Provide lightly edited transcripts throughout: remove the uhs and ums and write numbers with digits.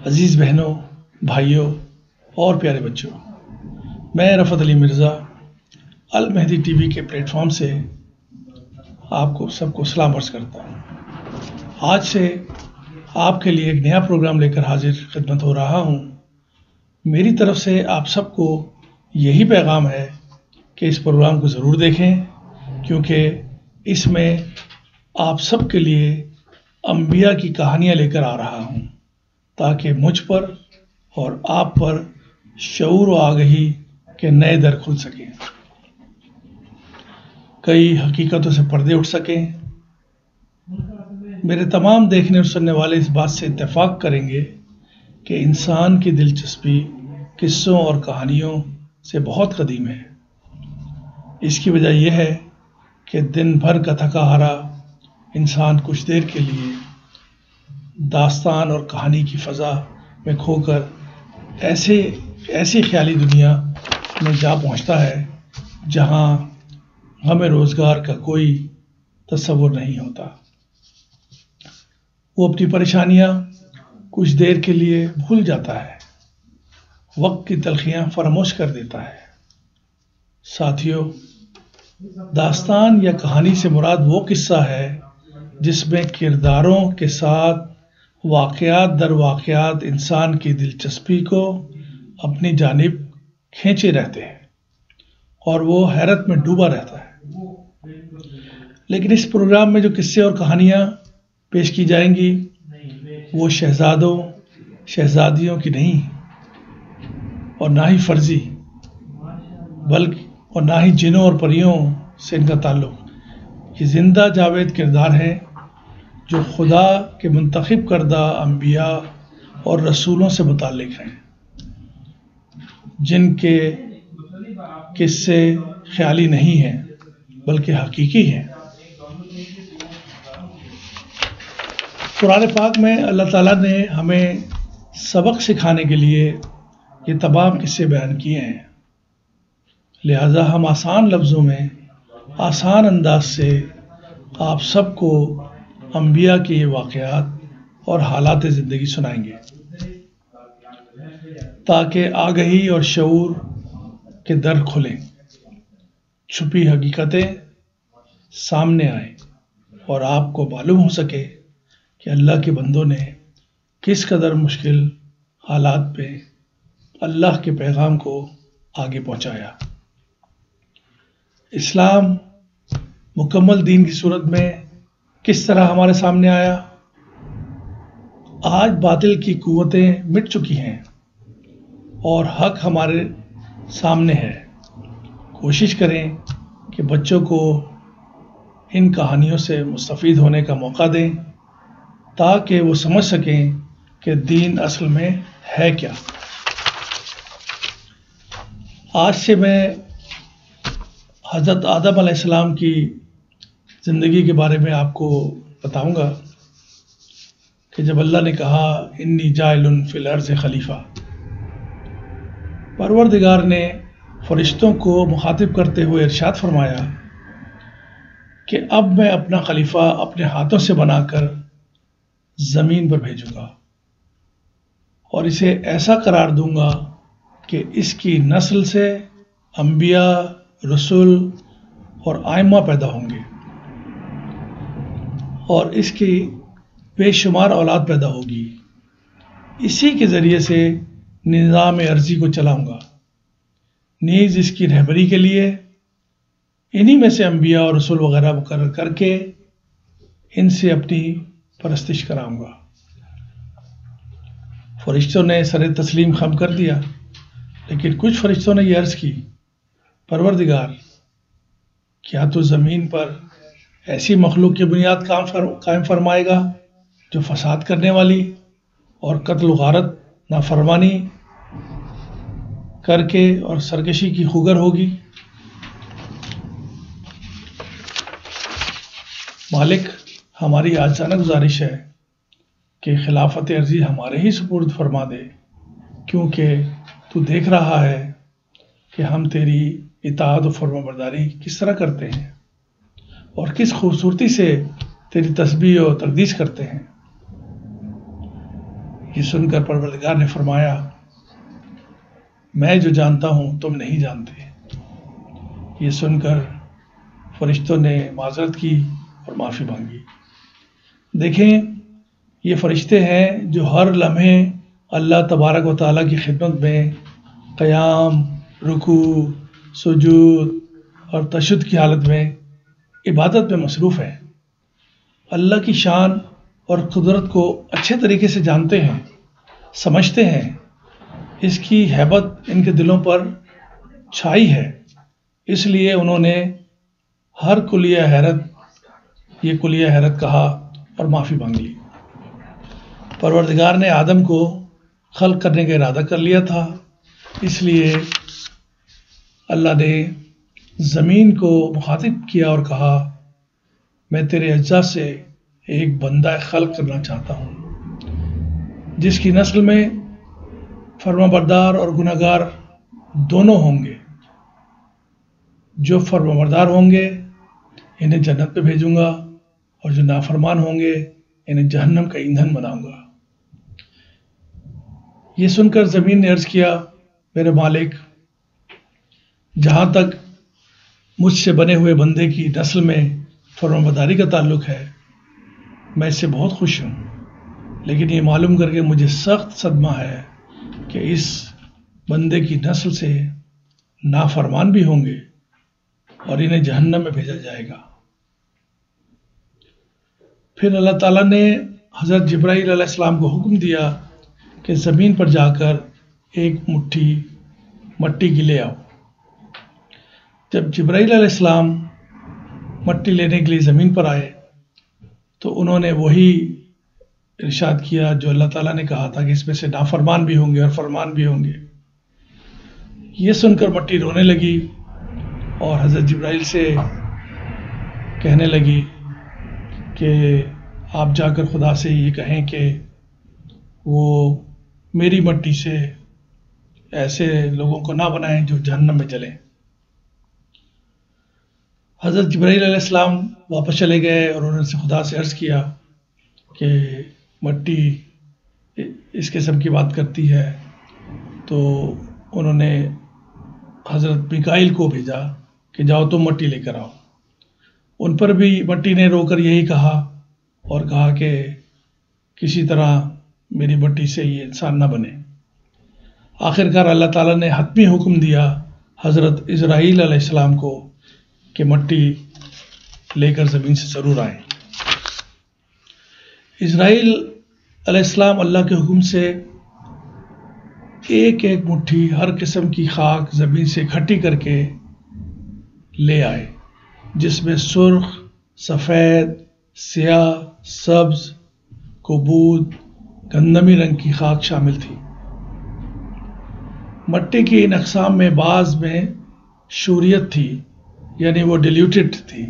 عزیز بہنوں، بھائیوں اور پیارے بچوں، میں رفعت علی مرزا المہدی ٹی وی کے پلیٹ فارم سے آپ کو سب کو سلام عرض کرتا ہوں۔ آج سے آپ کے لیے ایک نیا پروگرام لے کر حاضر خدمت ہو رہا ہوں۔ میری طرف سے آپ سب کو یہی پیغام ہے کہ اس پروگرام کو ضرور دیکھیں، کیونکہ اس میں آپ سب کے لیے انبیاء کی کہانیاں لے کر آ رہا ہوں، تاکہ مجھ پر اور آپ پر شعور و آگہی کے نئے در کھل سکیں، کئی حقیقتوں سے پردے اٹھ سکیں۔ میرے تمام دیکھنے اور سننے والے اس بات سے اتفاق کریں گے کہ انسان کی دلچسپی قصوں اور کہانیوں سے بہت قدیم ہے۔ اس کی وجہ یہ ہے کہ دن بھر کا تھکا ہارا انسان کچھ دیر کے لیے داستان اور کہانی کی فضا میں کھو کر ایسی خیالی دنیا میں جا پہنچتا ہے جہاں ہمیں روزگار کا کوئی تصور نہیں ہوتا۔ وہ اپنی پریشانیاں کچھ دیر کے لیے بھول جاتا ہے، وقت کی تلخیاں فراموش کر دیتا ہے۔ ساتھیوں، داستان یا کہانی سے مراد وہ قصہ ہے جس میں کرداروں کے ساتھ واقعات در واقعات انسان کی دلچسپی کو اپنی جانب کھینچے رہتے ہیں اور وہ حیرت میں ڈوبا رہتا ہے۔ لیکن اس پروگرام میں جو قصے اور کہانیاں پیش کی جائیں گی وہ شہزادوں شہزادیوں کی نہیں، اور نہ ہی فرضی، بلکہ اور نہ ہی جنوں اور پریوں سے ان کا تعلق۔ یہ زندہ جاوید کردار ہیں جو خدا کے منتخب کردہ انبیاء اور رسولوں سے متعلق ہیں، جن کے قصے خیالی نہیں ہیں بلکہ حقیقی ہیں۔ قرآن پاک میں اللہ تعالیٰ نے ہمیں سبق سکھانے کے لیے یہ تمام قصے بیان کیے ہیں، لہذا ہم آسان لفظوں میں آسان انداز سے آپ سب کو انبیاء کے یہ واقعات اور حالات زندگی سنائیں گے، تاکہ آگہی اور شعور کے در کھلیں، چھپی حقیقتیں سامنے آئیں اور آپ کو معلوم ہو سکے کہ اللہ کے بندوں نے کس قدر مشکل حالات پہ اللہ کے پیغام کو آگے پہنچایا۔ اسلام مکمل دین کی صورت میں کس طرح ہمارے سامنے آیا؟ آج باطل کی قوتیں مٹ چکی ہیں اور حق ہمارے سامنے ہے۔ کوشش کریں کہ بچوں کو ان کہانیوں سے مستفید ہونے کا موقع دیں، تاکہ وہ سمجھ سکیں کہ دین اصل میں ہے کیا۔ آج سے میں حضرت آدم علیہ السلام کی زندگی کے بارے میں آپ کو بتاؤں گا کہ جب اللہ نے کہا انی جاعل فی الارض خلیفہ، پروردگار نے فرشتوں کو مخاطب کرتے ہوئے ارشاد فرمایا کہ اب میں اپنا خلیفہ اپنے ہاتھوں سے بنا کر زمین پر بھیجوں گا اور اسے ایسا قرار دوں گا کہ اس کی نسل سے انبیاء، رسول اور ائمہ پیدا ہوں گے اور اس کی بے شمار اولاد پیدا ہوگی۔ اسی کے ذریعے سے نظام ارضی کو چلاؤں گا، نیز اس کی رہبری کے لیے انہی میں سے انبیاء اور رسول وغیرہ مقرر کر کے ان سے اپنی پرستش کراؤں گا۔ فرشتوں نے سر تسلیم خم کر دیا، لیکن کچھ فرشتوں نے یہ عرض کی، پروردگار، کیا تو زمین پر ایسی مخلوق کی بنیاد قائم فرمائے گا جو فساد کرنے والی اور قتل و غارت، نافرمانی کر کے اور سرکشی کی خوگر ہوگی؟ مالک، ہماری آجزانہ گزارش ہے کہ خلافت ارضی ہمارے ہی سپرد فرما دے، کیونکہ تو دیکھ رہا ہے کہ ہم تیری اطاعت و فرما برداری کس طرح کرتے ہیں اور کس خوبصورتی سے تیری تسبیح و تقدیس کرتے ہیں۔ یہ سن کر پروردگار نے فرمایا میں جو جانتا ہوں تم نہیں جانتے۔ یہ سن کر فرشتوں نے معذرت کی اور معافی مانگی۔ دیکھیں یہ فرشتے ہیں جو ہر لمحے اللہ تبارک و تعالیٰ کی خدمت میں قیام، رکوع، سجود اور تشہد کی حالت میں عبادت میں مصروف ہیں۔ اللہ کی شان اور قدرت کو اچھے طریقے سے جانتے ہیں، سمجھتے ہیں، اس کی ہیبت ان کے دلوں پر چھائی ہے، اس لیے انہوں نے ہر کلیہ حیرت یہ کلیہ حیرت کہا اور معافی مانگ لی۔ پروردگار نے آدم کو خلق کرنے کا ارادہ کر لیا تھا، اس لیے اللہ نے زمین کو مخاطب کیا اور کہا میں تیرے اجزاء سے ایک بندہ خلق کرنا چاہتا ہوں جس کی نسل میں فرما بردار اور گناہ گار دونوں ہوں گے۔ جو فرما بردار ہوں گے انہیں جنت میں بھیجوں گا اور جو نافرمان ہوں گے انہیں جہنم کا ایندھن بناؤں گا۔ یہ سن کر زمین نے عرض کیا میرے مالک، جہاں تک مجھ سے بنے ہوئے بندے کی نسل میں فرمانبرداری کا تعلق ہے میں اس سے بہت خوش ہوں، لیکن یہ معلوم کر کے مجھے سخت صدمہ ہے کہ اس بندے کی نسل سے نافرمان بھی ہوں گے اور انہیں جہنم میں بھیجا جائے گا۔ پھر اللہ تعالیٰ نے حضرت جبرائیل علیہ السلام کو حکم دیا کہ زمین پر جا کر ایک مٹھی مٹی کی لے آؤ۔ جب جبرائیل علیہ السلام مٹی لینے کے لیے زمین پر آئے تو انہوں نے وہی ارشاد کیا جو اللہ تعالیٰ نے کہا تھا کہ اس میں سے نافرمان بھی ہوں گے اور فرمان بھی ہوں گے۔ یہ سن کر مٹی رونے لگی اور حضرت جبرائیل سے کہنے لگی کہ آپ جا کر خدا سے یہ کہیں کہ وہ میری مٹی سے ایسے لوگوں کو نہ بنائیں جو جہنم میں جلیں۔ حضرت جبرائیل علیہ السلام واپس چلے گئے اور انہوں نے خدا سے عرض کیا کہ مٹی اس قسم کی بات کرتی ہے، تو انہوں نے حضرت میکائیل کو بھیجا کہ جاؤ تم مٹی لے کر آؤ۔ ان پر بھی مٹی نے رو کر یہی کہا اور کہا کہ کسی طرح میری مٹی سے یہ انسان نہ بنے۔ آخرکار اللہ تعالیٰ نے حتمی حکم دیا حضرت اسرائیل علیہ السلام کو کہ مٹی لے کر زمین سے ضرور آئیں۔ اسرائیل علیہ السلام اللہ کے حکم سے ایک ایک مٹھی ہر قسم کی خاک زمین سے اکٹھی کر کے لے آئے، جس میں سرخ، سفید، سیاہ، سبز، کبود، گندمی رنگ کی خاک شامل تھی۔ مٹی کی ان اقسام میں بعض میں شوریت تھی، یعنی وہ ڈیلیوٹڈ تھی،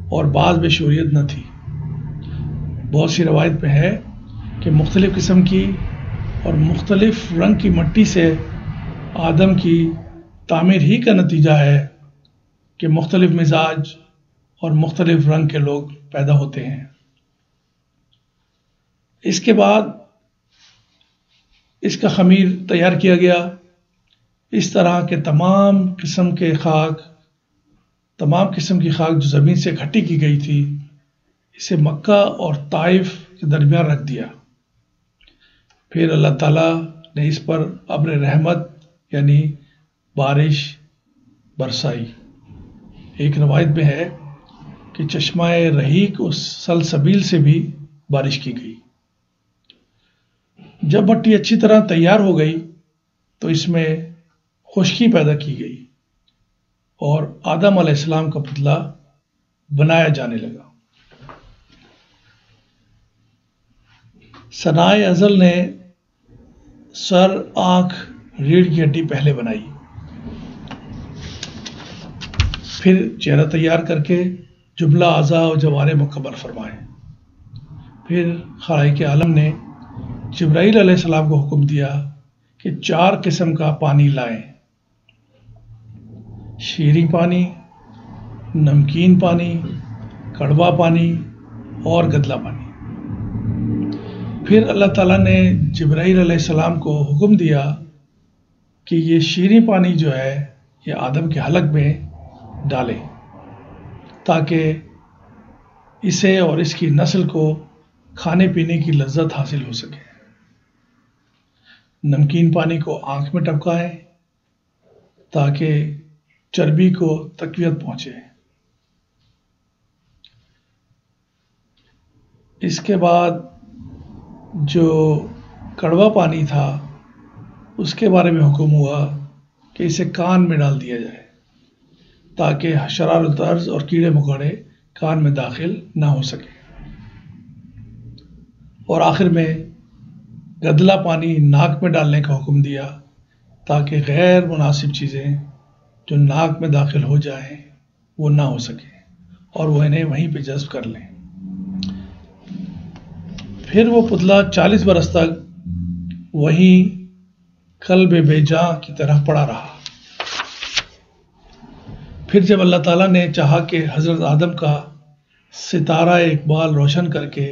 اور بعض میں شوریت نہ تھی۔ بہت سی روایت میں ہے کہ مختلف قسم کی اور مختلف رنگ کی مٹی سے آدم کی تعمیر ہی کا نتیجہ ہے کہ مختلف مزاج اور مختلف رنگ کے لوگ پیدا ہوتے ہیں۔ اس کے بعد اس کا خمیر تیار کیا گیا۔ اس طرح کے تمام قسم کی خاک جو زمین سے اکٹھی کی گئی تھی اسے مکہ اور طائف کے درمیان رکھ دیا۔ پھر اللہ تعالیٰ نے اس پر ابر رحمت یعنی بارش برسائی۔ ایک روایت میں ہے کہ چشمہ رحیق اس سلسبیل سے بھی بارش کی گئی۔ جب مٹی اچھی طرح تیار ہو گئی تو اس میں خشکی پیدا کی گئی اور آدم علیہ السلام کا پتلا بنایا جانے لگا۔ ثنائے ازل نے سر، آنکھ، ریڑھ کی ہڈی پہلے بنائی، پھر چہرہ تیار کر کے جملہ اعضاء و جوارح مکمل فرمائے۔ پھر خالق عالم نے جبرائیل علیہ السلام کو حکم دیا کہ 4 قسم کا پانی لائیں: شیریں پانی، نمکین پانی، کڑوا پانی اور گدلا پانی۔ پھر اللہ تعالیٰ نے جبرائیل علیہ السلام کو حکم دیا کہ یہ شیریں پانی جو ہے یہ آدم کے حلق میں ڈالے تاکہ اسے اور اس کی نسل کو کھانے پینے کی لذت حاصل ہو سکے۔ نمکین پانی کو آنکھ میں ٹپکائیں تاکہ چربی کو تقویت پہنچے۔ اس کے بعد جو کڑوا پانی تھا اس کے بارے میں حکم ہوا کہ اسے کان میں ڈال دیا جائے تاکہ حشرات الارض اور کیڑے مکوڑے کان میں داخل نہ ہو سکے۔ اور آخر میں گدلا پانی ناک میں ڈالنے کا حکم دیا تاکہ غیر مناسب چیزیں جو ناک میں داخل ہو جائیں وہ نہ ہو سکیں اور وہ انہیں وہیں پہ جذب کر لیں۔ پھر وہ پتلا 40 برس تک وہیں قلب بے جاں کی طرح پڑا رہا۔ پھر جب اللہ تعالیٰ نے چاہا کہ حضرت آدم کا ستارہ اقبال روشن کر کے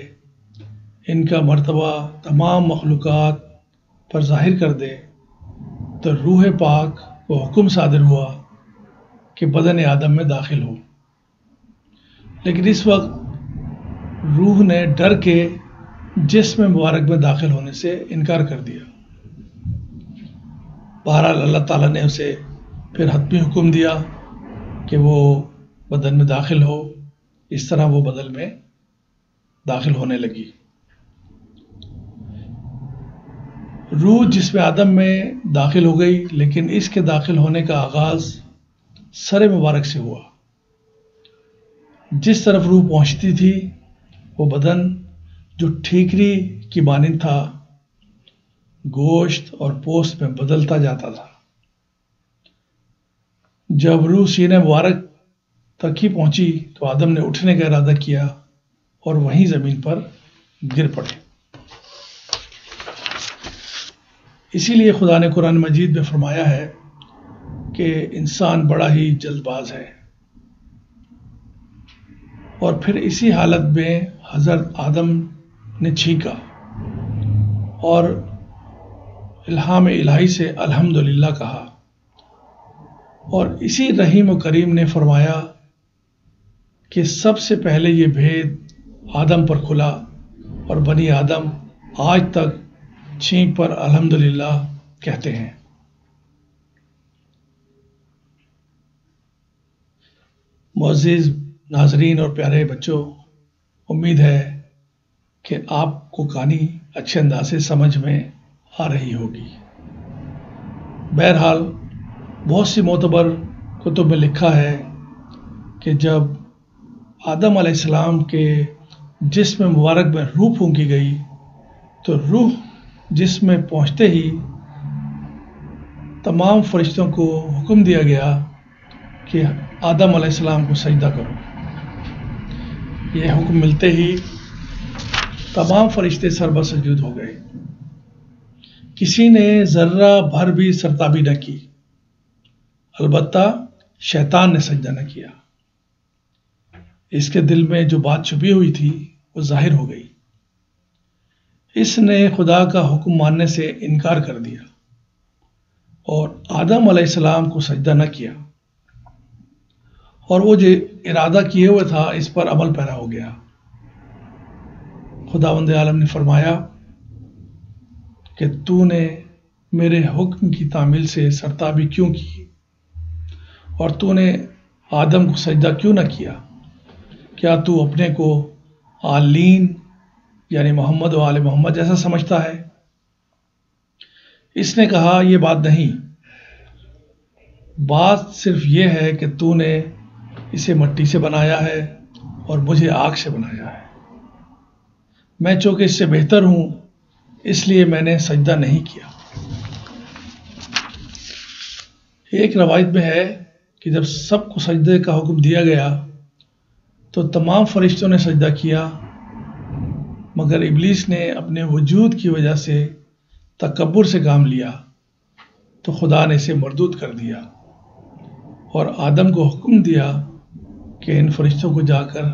ان کا مرتبہ تمام مخلوقات پر ظاہر کر دے تو روح پاک کو حکم صادر ہوا کہ بدن آدم میں داخل ہو، لیکن اس وقت روح نے ڈر کے جسم مبارک میں داخل ہونے سے انکار کر دیا۔ بہرحال اللہ تعالیٰ نے اسے پھر حتمی حکم دیا کہ وہ بدن میں داخل ہو۔ اس طرح وہ بدن میں داخل ہونے لگی۔ روح جسم آدم میں داخل ہو گئی، لیکن اس کے داخل ہونے کا آغاز سر مبارک سے ہوا۔ جس طرف روح پہنچتی تھی وہ بدن جو ٹھیکری کی مانند تھا گوشت اور پوست میں بدلتا جاتا تھا۔ جب روح سینہ مبارک تک ہی پہنچی تو آدم نے اٹھنے کا ارادہ کیا اور وہیں زمین پر گر پڑے۔ اسی لیے خدا نے قرآن مجید میں فرمایا ہے کہ انسان بڑا ہی جلد باز ہے۔ اور پھر اسی حالت میں حضرت آدم نے چھینکا اور الہام الہی سے الحمدللہ کہا، اور اسی رحیم و کریم نے فرمایا کہ سب سے پہلے یہ بھید آدم پر کھلا اور بنی آدم آج تک چھینک پر الحمدللہ کہتے ہیں۔ معزز ناظرین اور پیارے بچوں، امید ہے کہ آپ کو کہانی اچھے انداز سے سمجھ میں آ رہی ہوگی۔ بہرحال بہت سی معتبر کتب میں لکھا ہے کہ جب آدم علیہ السلام کے جسم مبارک میں روح پھونکی گئی تو روح جسم میں پہنچتے ہی تمام فرشتوں کو حکم دیا گیا کہ آدم علیہ السلام کو سجدہ کرو۔ یہ حکم ملتے ہی تمام فرشتے سربہ سجود ہو گئے، کسی نے ذرہ بھر بھی سرتابی نہ کی، البتہ شیطان نے سجدہ نہ کیا۔ اس کے دل میں جو بات چھپی ہوئی تھی وہ ظاہر ہو گئی۔ اس نے خدا کا حکم ماننے سے انکار کر دیا اور آدم علیہ السلام کو سجدہ نہ کیا، اور وہ جو ارادہ کیے ہوئے تھا اس پر عمل پیرا ہو گیا۔ خداوند عالم نے فرمایا کہ تو نے میرے حکم کی تعمیل سے سرتابی کیوں کی اور تو نے آدم کو سجدہ کیوں نہ کیا؟ کیا تو اپنے کو آلین یعنی محمد و آل محمد جیسا سمجھتا ہے؟ اس نے کہا یہ بات نہیں، بات صرف یہ ہے کہ تو نے اسے مٹی سے بنایا ہے اور مجھے آگ سے بنایا ہے۔ میں چونکہ اس سے بہتر ہوں اس لیے میں نے سجدہ نہیں کیا۔ ایک روایت میں ہے کہ جب سب کو سجدے کا حکم دیا گیا تو تمام فرشتوں نے سجدہ کیا، مگر ابلیس نے اپنے وجود کی وجہ سے تکبر سے کام لیا تو خدا نے اسے مردود کر دیا اور آدم کو حکم دیا کہ ان فرشتوں کو جا کر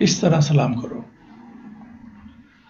اس طرح سلام کرو۔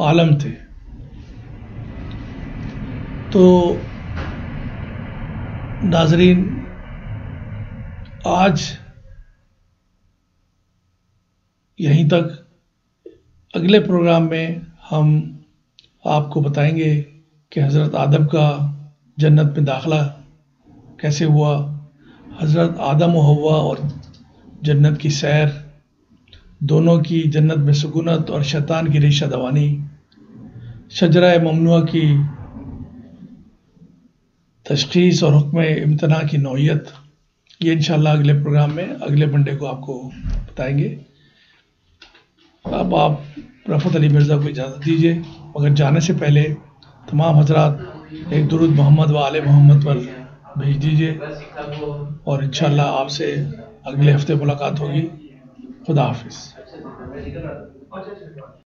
عالم تھے. تو ناظرین، آج یہیں تک. اگلے پروگرام میں ہم آپ کو بتائیں گے کہ حضرت آدم کا جنت میں داخلہ کیسے ہوا، حضرت آدم و حوا اور جنت کی سیر، دونوں کی جنت میں سکونت اور شیطان کی ریشہ دوانی، شجرہ ممنوعہ کی تشخیص اور حکم امتناع کی نوعیت. یہ انشاءاللہ اگلے پروگرام میں اگلے منڈے کو آپ کو بتائیں گے. اب آپ رفعت علی مرزا کو اجازت دیجیے، مگر جانے سے پہلے تمام حضرات ایک درود محمد و آل محمد پر بھیج دیجیے، اور انشاءاللہ آپ سے اگلے ہفتے ملاقات ہوگی. خدا حافظ.